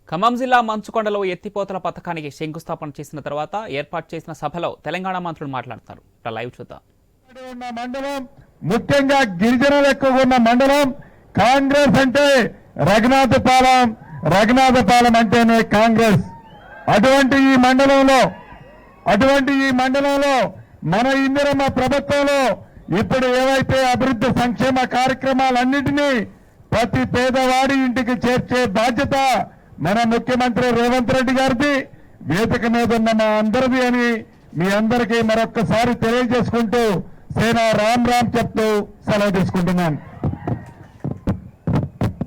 ఖమ్మం జిల్లా మంచుకొండలో ఎత్తిపోతల పథకానికి శంకుస్థాపన చేసిన తర్వాత ఏర్పాటు చేసిన సభలో తెలంగాణ మంత్రులు మాట్లాడుతున్నారు. లైవ్ చూద్దాం. మండలం ముఖ్యంగా గిరిజనులు ఎక్కువగా ఉన్న మండలం. కాంగ్రెస్ అంటే రఘునాథపాలెం అంటేనే కాంగ్రెస్. అటువంటి ఈ మండలంలో మన ఇందిరమ్మ ప్రభుత్వంలో ఇప్పుడు ఏవైతే అభివృద్ధి సంక్షేమ కార్యక్రమాలన్నింటినీ ప్రతి పేదవాడి ఇంటికి చేర్చే బాధ్యత మన ముఖ్యమంత్రి రేవంత్ రెడ్డి గారిది, వేదిక మీద ఉన్న మా అందరిది అని మీ అందరికీ మరొక్కసారి తెలియజేసుకుంటూ సేనా రామ్ రామ్ చెప్తూ సెలవు తీసుకుంటున్నాను.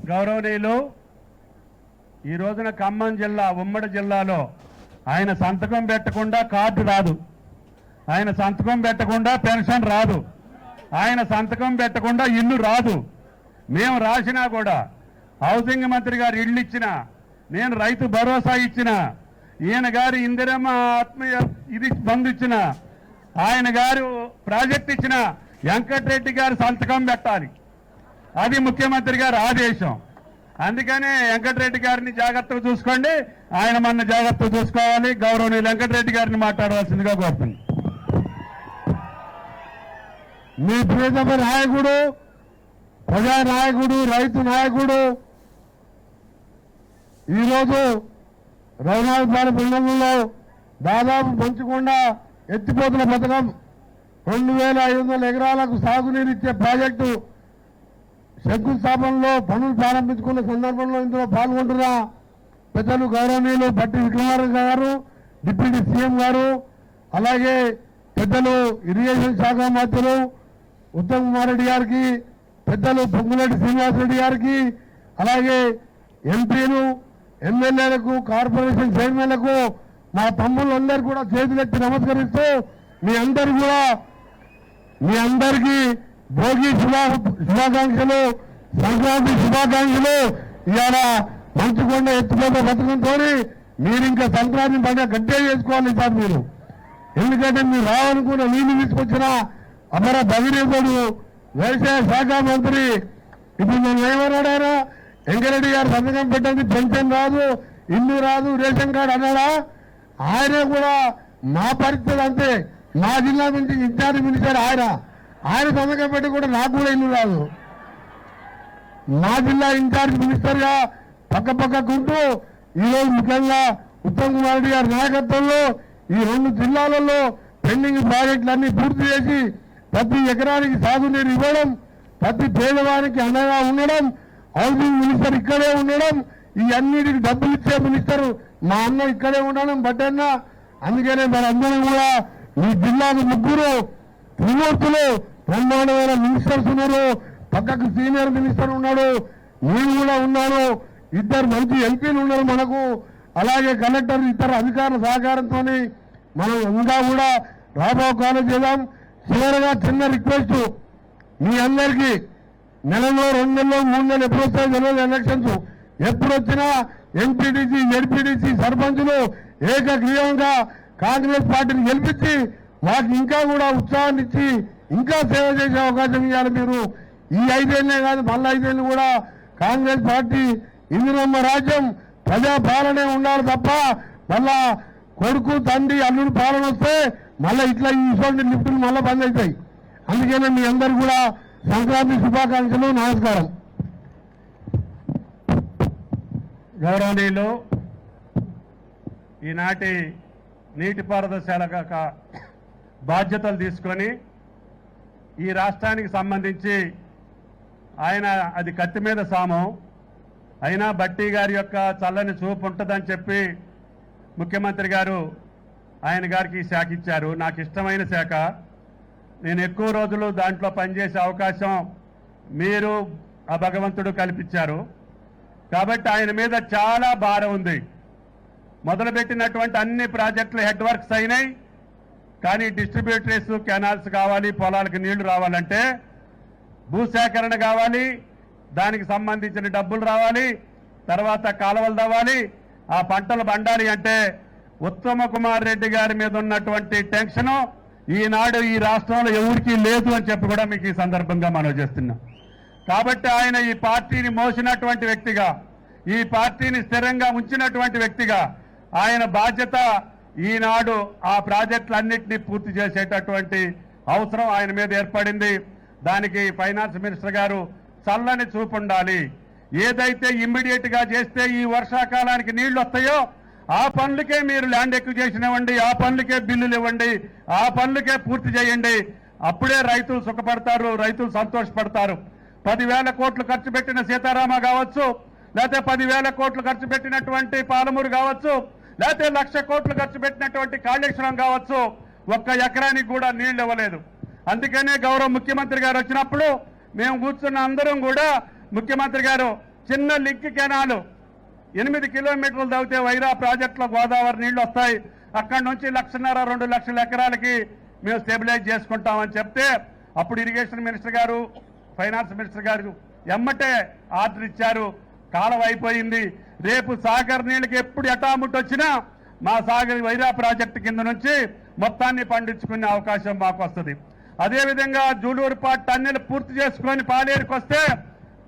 గౌరవనీయులు, ఈ రోజున ఖమ్మం జిల్లా ఉమ్మడి జిల్లాలో ఆయన సంతకం పెట్టకుండా కార్డు రాదు, ఆయన సంతకం పెట్టకుండా పెన్షన్ రాదు, ఆయన సంతకం పెట్టకుండా ఇల్లు రాదు. మేము రాసినా కూడా హౌసింగ్ మంత్రి గారు ఇల్లు ఇచ్చిన, నేను రైతు భరోసా ఇచ్చిన, ఈయన గారు ఇందిరమ్మ ఆత్మీయ ఇది బంధు ఇచ్చిన, ఆయన గారు ప్రాజెక్ట్ ఇచ్చిన, వెంకటరెడ్డి గారు సంతకం పెట్టాలి. అది ముఖ్యమంత్రి గారి ఆదేశం. అందుకనే వెంకటరెడ్డి గారిని జాగ్రత్తగా చూసుకోండి, ఆయన మన జాగ్రత్తగా చూసుకోవాలి. గౌరవనీయులు వెంకటరెడ్డి గారిని మాట్లాడవలసిందిగా కోరుతుంది. మీ ప్రియతమ నాయకుడు, ప్రజానాయకుడు, రైతు నాయకుడు ఈరోజు రఘునాథపాలెం మండలంలో దాదాపు మంచుకొండ ఎత్తిపోతల పథకం 2500 ఎకరాలకు సాగునీరు ఇచ్చే ప్రాజెక్టు శంకుస్థాపనలో పనులు ప్రారంభించుకున్న సందర్భంలో ఇందులో పాల్గొంటున్న పెద్దలు గౌరవనీయులు బట్టి విక్రమార్క గారు, డిప్యూటీ సీఎం గారు, అలాగే పెద్దలు ఇరిగేషన్ శాఖ మంత్రులు ఉత్తమ్ కుమార్ రెడ్డి గారికి, పెద్దలు పొంగులేటి శ్రీనివాసరెడ్డి గారికి, అలాగే ఎంపీలు, ఎమ్మెల్యేలకు, కార్పొరేషన్ చైర్మన్లకు, మా తమ్ముళ్ళందరూ కూడా చేతులెత్తి నమస్కరిస్తూ మీ అందరికీ భోగి శుభాకాంక్షలు, సంక్రాంతి శుభాకాంక్షలు. ఇవాళ మంచుకొండ ఎత్తిపోత పథకంతో మీరు ఇంకా సంక్రాంతి పండుగ గట్టిగా చేసుకోవాలి సార్ మీరు. ఎందుకంటే మీరు రావాలనుకున్న నీళ్లు తీసుకొచ్చిన అమర భగీరథుడు వ్యవసాయ శాఖ మంత్రి ఇప్పుడు నేను ఏమన్నాడారా, వెంకరెడ్డి గారు సంతకం పెట్టండి, పెన్షన్ రాదు, ఇల్లు రాదు, రేషన్ కార్డు అన్నాడా? ఆయనే కూడా మా పరిస్థితి అంతే. మా జిల్లా నుంచి ఇన్ఛార్జ్ మినిస్టర్ ఆయన సంతకం పెట్టి కూడా నాకు కూడా ఇల్లు రాదు. మా జిల్లా ఇన్ఛార్జ్ మినిస్టర్ గా పక్కకుంటూ ఈరోజు ముఖ్యంగా ఉత్తమ్ కుమార్ రెడ్డి గారి నాయకత్వంలో ఈ 2 జిల్లాలలో పెండింగ్ ప్రాజెక్టులన్నీ పూర్తి చేసి ప్రతి ఎకరానికి సాగునీరు ఇవ్వడం, ప్రతి పేదవానికి అండగా ఉండడం, హౌసింగ్ మినిస్టర్ ఇక్కడే ఉండడం, ఈ అన్నిటికి డబ్బులు ఇచ్చే మినిస్టర్ మా అన్న ఇక్కడే ఉండడం బట్టన్న. అందుకనే మనందరం కూడా ఈ జిల్లాకు 3 త్రిమూర్తులు బ్రహ్మాండమైన మినిస్టర్స్ ఉన్నారు. పక్కకు సీనియర్ మినిస్టర్ ఉన్నాడు, నేను కూడా ఉన్నాను, 2 మంచి ఎంపీలు ఉన్నారు మనకు, అలాగే కలెక్టర్, ఇతర అధికారుల సహకారంతో మనం ఇంకా కూడా రాబో కాలేజ్ చేద్దాం. చివరిగా చిన్న రిక్వెస్ట్, మీ అందరికీ నెలలో 2 నెలలు 3 నెలలు ఎప్పుడు వస్తాయో తెలియదు ఎలక్షన్స్. ఎప్పుడు వచ్చినా ఎంపీటీసీ, జడ్పీటీసీ, సర్పంచులు ఏకగ్రీవంగా కాంగ్రెస్ పార్టీని గెలిపించి వాటికి ఇంకా కూడా ఉత్సాహాన్ని ఇచ్చి ఇంకా సేవ చేసే అవకాశం ఇవ్వాలి. మీరు ఈ 5 ఏళ్లే కాదు, మళ్ళీ 5 ఏళ్ళు కూడా కాంగ్రెస్ పార్టీ ఇందిరమ్మ రాజ్యం ప్రజాపాలనే ఉండాలి తప్ప మళ్ళా కొడుకు, తండ్రి, అల్లుడు పాలన వస్తే మళ్ళీ ఇట్లా ఇటువంటి లిఫ్టులు మళ్ళీ బంద్ అవుతాయి. అందుకనే మీ అందరు కూడా సంక్రాంతి శుభాకాంక్షలు, నమస్కారం. గౌరవనీయులు, ఈనాటి నీటిపారుదల శాఖ బాధ్యతలు తీసుకొని ఈ రాష్ట్రానికి సంబంధించి ఆయన అది కత్తి మీద సామం అయినా బట్టి గారి యొక్క చల్లని చూపు ఉంటుందని చెప్పి ముఖ్యమంత్రి గారు ఆయన గారికి ఈ శాఖ ఇచ్చారు. నాకు ఇష్టమైన శాఖ, నేను ఎక్కువ రోజులు దాంట్లో పనిచేసే అవకాశం మీరు ఆ భగవంతుడు కల్పించారు. కాబట్టి ఆయన మీద చాలా భారం ఉంది. మొదలుపెట్టినటువంటి అన్ని ప్రాజెక్టులు హెడ్ వర్క్స్ అయినాయి, కానీ డిస్ట్రిబ్యూటరీస్, కెనాల్స్ కావాలి, పొలాలకు నీళ్లు రావాలంటే భూసేకరణ కావాలి, దానికి సంబంధించిన డబ్బులు రావాలి, తర్వాత కాలువలు తవ్వాలి, ఆ పంటలు పండాలి అంటే ఉత్తమ కుమార్ రెడ్డి గారి మీద ఉన్నటువంటి టెన్షను ఈనాడు ఈ రాష్ట్రంలో ఎవరికీ లేదు అని చెప్పి కూడా మీకు ఈ సందర్భంగా మనం చేస్తున్నాం. కాబట్టి ఆయన ఈ పార్టీని మోసినటువంటి వ్యక్తిగా, ఈ పార్టీని స్థిరంగా ఉంచినటువంటి వ్యక్తిగా ఆయన బాధ్యత ఈనాడు ఆ ప్రాజెక్టులన్నింటినీ పూర్తి చేసేటటువంటి అవసరం ఆయన మీద ఏర్పడింది. దానికి ఫైనాన్స్ మినిస్టర్ గారు చల్లని చూపు ఉండాలి. ఏదైతే ఇమ్మీడియట్ గా చేస్తే ఈ వర్షాకాలానికి నీళ్లు వస్తాయో ఆ పనులకే మీరు ల్యాండ్ ఎక్విజిషన్ ఇవ్వండి, ఆ పనులకే బిల్లులు ఇవ్వండి, ఆ పనులకే పూర్తి చేయండి. అప్పుడే రైతులు సుఖపడతారు, రైతులు సంతోషపడతారు. 10,000 కోట్లు ఖర్చు పెట్టిన సీతారామ కావచ్చు, లేకపోతే 10,000 కోట్లు ఖర్చు పెట్టినటువంటి పాలమూరు కావచ్చు, లేకపోతే 1,00,000 కోట్లు ఖర్చు పెట్టినటువంటి కాళేశ్వరం కావచ్చు, ఒక్క ఎకరానికి కూడా నీళ్లు ఇవ్వలేదు. అందుకనే గౌరవ ముఖ్యమంత్రి గారు వచ్చినప్పుడు మేము కూర్చున్న అందరం కూడా ముఖ్యమంత్రి గారు చిన్న లింక్ కెనాలు 8 కిలోమీటర్లు తవ్వితే వైరా ప్రాజెక్టులో గోదావరి నీళ్లు వస్తాయి, అక్కడి నుంచి 1,50,000 2 లక్షల ఎకరాలకి మేము స్టెబిలైజ్ చేసుకుంటామని చెప్తే అప్పుడు ఇరిగేషన్ మినిస్టర్ గారు ఫైనాన్స్ మినిస్టర్ గారు ఎమ్మటే ఆర్డర్ ఇచ్చారు. కాలం అయిపోయింది. రేపు సాగర్ నీళ్ళకి ఎప్పుడు ఎటాముట్ వచ్చినా మా సాగర్ వైరా ప్రాజెక్టు కింద నుంచి మొత్తాన్ని పండించుకునే అవకాశం మాకు వస్తుంది. అదేవిధంగా జూలూరుపాటు టన్నెల్ పూర్తి చేసుకొని పాలేరుకి వస్తే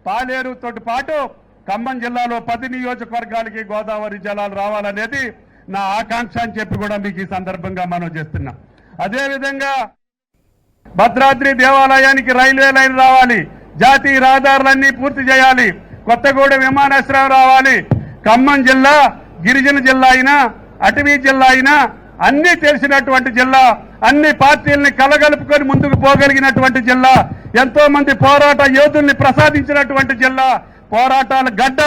పాలేరుతో పాటు ఖమ్మం జిల్లాలో 10 నియోజకవర్గాలకి గోదావరి జలాలు రావాలనేది నా ఆకాంక్ష అని చెప్పి కూడా మీకు ఈ సందర్భంగా మనం చేస్తున్నాం. అదేవిధంగా భద్రాద్రి దేవాలయానికి రైల్వే లైన్ రావాలి, జాతీయ రహదారులన్నీ పూర్తి చేయాలి, కొత్తగూడెం విమానాశ్రయం రావాలి. ఖమ్మం జిల్లా గిరిజన జిల్లా అయినా అటవీ జిల్లా అయినా అన్ని తెలిసినటువంటి జిల్లా, అన్ని పార్టీల్ని కలగలుపుకొని ముందుకు పోగలిగినటువంటి జిల్లా, ఎంతో మంది పోరాట యోధుల్ని ప్రసాదించినటువంటి జిల్లా, పోరాటాల గడ్డ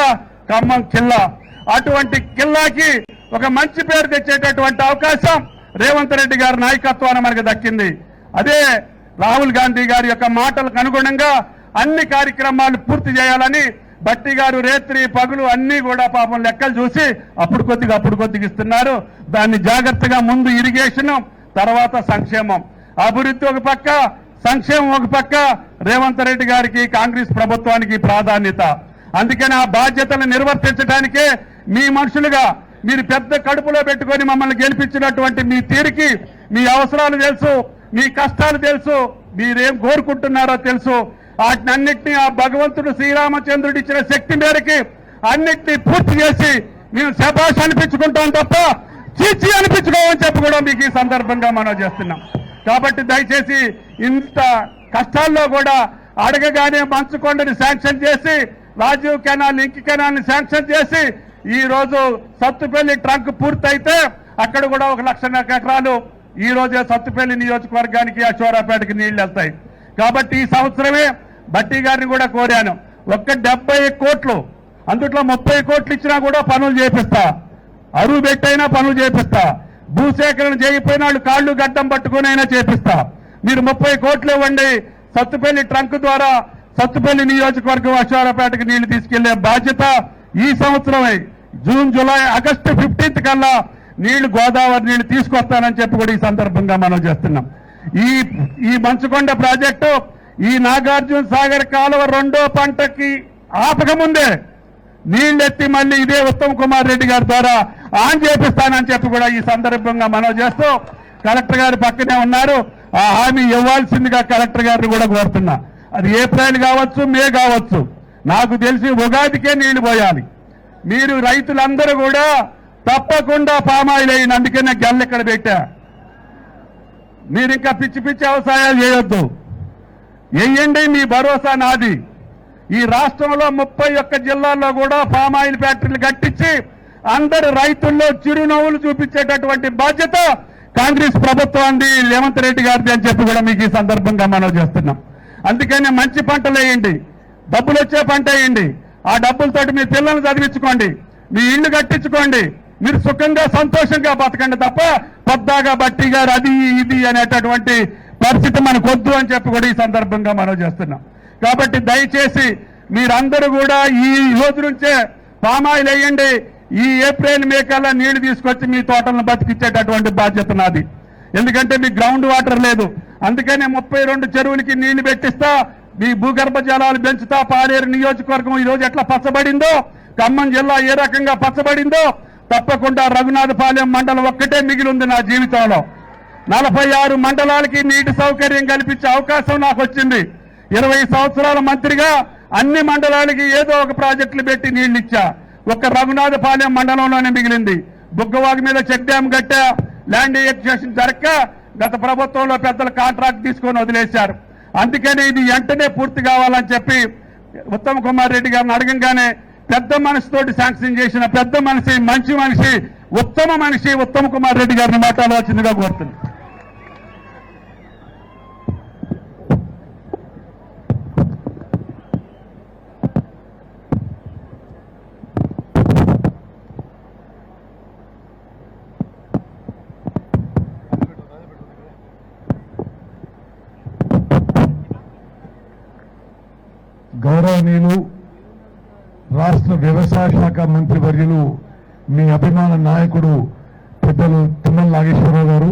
ఖమ్మం జిల్లా. అటువంటి జిల్లాకి ఒక మంచి పేరు తెచ్చేటటువంటి అవకాశం రేవంత్ రెడ్డి గారి నాయకత్వాన మనకు దక్కింది. అదే రాహుల్ గాంధీ గారి యొక్క మాటలకు అనుగుణంగా అన్ని కార్యక్రమాలు పూర్తి చేయాలని బట్టి గారు రేత్రి పగులు అన్ని కూడా పాపం లెక్కలు చూసి అప్పుడు కొద్దిగా ఇస్తున్నారు. దాన్ని జాగ్రత్తగా ముందు ఇరిగేషన్, తర్వాత సంక్షేమం, అభివృద్ధి ఒక పక్క, సంక్షేమం ఒక పక్క, రేవంత్ రెడ్డి గారికి కాంగ్రెస్ ప్రభుత్వానికి ప్రాధాన్యత. అందుకని ఆ బాధ్యతలు నిర్వర్తించడానికే మీ మనుషులుగా మీరు పెద్ద కడుపులో పెట్టుకొని మమ్మల్ని గెలిపించినటువంటి మీ తీరికి మీ అవసరాలు తెలుసు, మీ కష్టాలు తెలుసు, మీరేం కోరుకుంటున్నారో తెలుసు. వాటినన్నింటినీ ఆ భగవంతుడు శ్రీరామచంద్రుడు ఇచ్చిన శక్తి మేరకి అన్నింటినీ పూర్తి చేసి మేము శభాష్ అనిపించుకుంటాం తప్ప చీచి అనిపించుకోమని చెప్పి కూడా మీకు ఈ సందర్భంగా మనం చేస్తున్నాం. కాబట్టి దయచేసి ఇంత కష్టాల్లో కూడా అడగగానే మంచుకొండని శాంక్షన్ చేసి, రాజీవ్ కెనాల్ లింక్ కెనాల్ని శాంక్షన్ చేసి, ఈ రోజు సత్తుపల్లి ట్రంక్ పూర్తయితే అక్కడ కూడా 1,00,000 ఎకరాలు ఈ రోజే సత్తుపల్లి నియోజకవర్గానికి అశ్వారాపేటకి నీళ్లు వెళ్తాయి. కాబట్టి ఈ సంవత్సరమే బట్టి గారిని కూడా కోరాను, ఒక్క 70 కోట్లు, అందుట్లో 30 కోట్లు ఇచ్చినా కూడా పనులు చేపిస్తా, అరువు పెట్టైనా పనులు చేపిస్తా, భూసేకరణ చేయకపోయిన వాళ్ళు కాళ్ళు గడ్డం పట్టుకునైనా చేపిస్తా. మీరు 30 కోట్లు ఇవ్వండి, సత్తుపల్లి ట్రంక్ ద్వారా సత్తుపల్లి నియోజకవర్గం అశ్వారాపేటకి నీళ్లు తీసుకెళ్లే బాధ్యత ఈ సంవత్సరమే జూన్ జూలై ఆగస్టు 15th కల్లా నీళ్లు గోదావరి నీళ్లు తీసుకొస్తానని చెప్పి కూడా ఈ సందర్భంగా మనం చేస్తున్నాం. ఈ మంచుకొండ ప్రాజెక్టు ఈ నాగార్జున సాగర్ కాలువ 2వ పంటకి ఆపకముందే నీళ్ళెత్తి మళ్ళీ ఇదే ఉత్తమ్ కుమార్ రెడ్డి గారి ద్వారా ఆన్ చేపిస్తానని చెప్పి కూడా ఈ సందర్భంగా మనం చేస్తూ కలెక్టర్ గారు పక్కనే ఉన్నారు, ఆ హామీ ఇవ్వాల్సిందిగా కలెక్టర్ గారిని కూడా కోరుతున్నా. అది ఏప్రిల్ కావచ్చు, మే కావచ్చు, నాకు తెలిసి ఉగాదికే నీళ్లు పోయాలి. మీరు రైతులందరూ కూడా తప్పకుండా పామాయిల్ అయ్యింది, అందుకనే గెల్ల ఇక్కడ పెట్టా. మీరు ఇంకా పిచ్చి వ్యవసాయాలు చేయొద్దు, వెయ్యండి, మీ భరోసా నాది. ఈ రాష్ట్రంలో 31 జిల్లాల్లో కూడా పామాయిల్ ఫ్యాక్టరీలు కట్టించి అందరు రైతుల్లో చిరునవ్వులు చూపించేటటువంటి బాధ్యత కాంగ్రెస్ ప్రభుత్వాన్ని, రేవంత్ రెడ్డి గారిది అని చెప్పి కూడా మీకు ఈ సందర్భంగా మనం చేస్తున్నాం. అందుకని మంచి పంటలు వేయండి, డబ్బులు వచ్చే పంట వేయండి, ఆ డబ్బులతోటి మీ పిల్లల్ని చదివించుకోండి, మీ ఇల్లు కట్టించుకోండి, మీరు సుఖంగా సంతోషంగా బతకండి తప్ప పొద్దాగా బట్టి గారు అది ఇది అనేటటువంటి పరిస్థితి మనకు వద్దు అని చెప్పి కూడా ఈ సందర్భంగా మనం చేస్తున్నాం. కాబట్టి దయచేసి మీరందరూ కూడా ఈ రోజు నుంచే పామాయిల్ వేయండి. ఈ ఏప్రిల్ మే కల్లా నీళ్లు తీసుకొచ్చి మీ తోటలను బతికిచ్చేటటువంటి బాధ్యత నాది. ఎందుకంటే మీకు గ్రౌండ్ వాటర్ లేదు, అందుకనే 32 చెరువులకి నీళ్లు పెట్టిస్తా, మీ భూగర్భ జలాలు పెంచుతా. పాలేరు నియోజకవర్గం ఈ రోజు ఎట్లా పచ్చబడిందో, ఖమ్మం జిల్లా ఏ రకంగా పచ్చబడిందో, తప్పకుండా రఘునాథపాలెం మండలం ఒక్కటే మిగిలి ఉంది నా జీవితంలో. 46 మండలాలకి నీటి సౌకర్యం కల్పించే అవకాశం నాకు వచ్చింది. 20 సంవత్సరాల మంత్రిగా అన్ని మండలాలకి ఏదో ఒక ప్రాజెక్టులు పెట్టి నీళ్లు ఇచ్చా. ఒక్క రఘునాథపాలెం మండలంలోనే మిగిలింది. బుగ్గవాగు మీద చెక్ డ్యామ్ కట్టా, ల్యాండ్ ఎక్విజిషన్ జరక్క గత ప్రభుత్వంలో పెద్దలు కాంట్రాక్ట్ తీసుకొని వదిలేశారు. అందుకని ఇది వెంటనే పూర్తి కావాలని చెప్పి ఉత్తమ్ కుమార్ రెడ్డి గారిని అడగంగానే పెద్ద మనసుతోటి శాంక్షన్ చేసిన పెద్ద మనిషి, మంచి మనిషి, ఉత్తమ మనిషి ఉత్తమ్ కుమార్ రెడ్డి గారిని మాట్లాడవలసిందిగా కోరుతుంది. గౌరవనీయులు రాష్ట్ర వ్యవసాయ శాఖ మంత్రివర్యులు, మీ అభిమాన నాయకుడు పెద్దలు తుమ్మల నాగేశ్వరరావు గారు,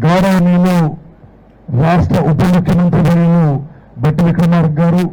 గౌరవనీయులు రాష్ట్ర ఉప ముఖ్యమంత్రి వర్యులు బట్టి విక్రమార్క గారు,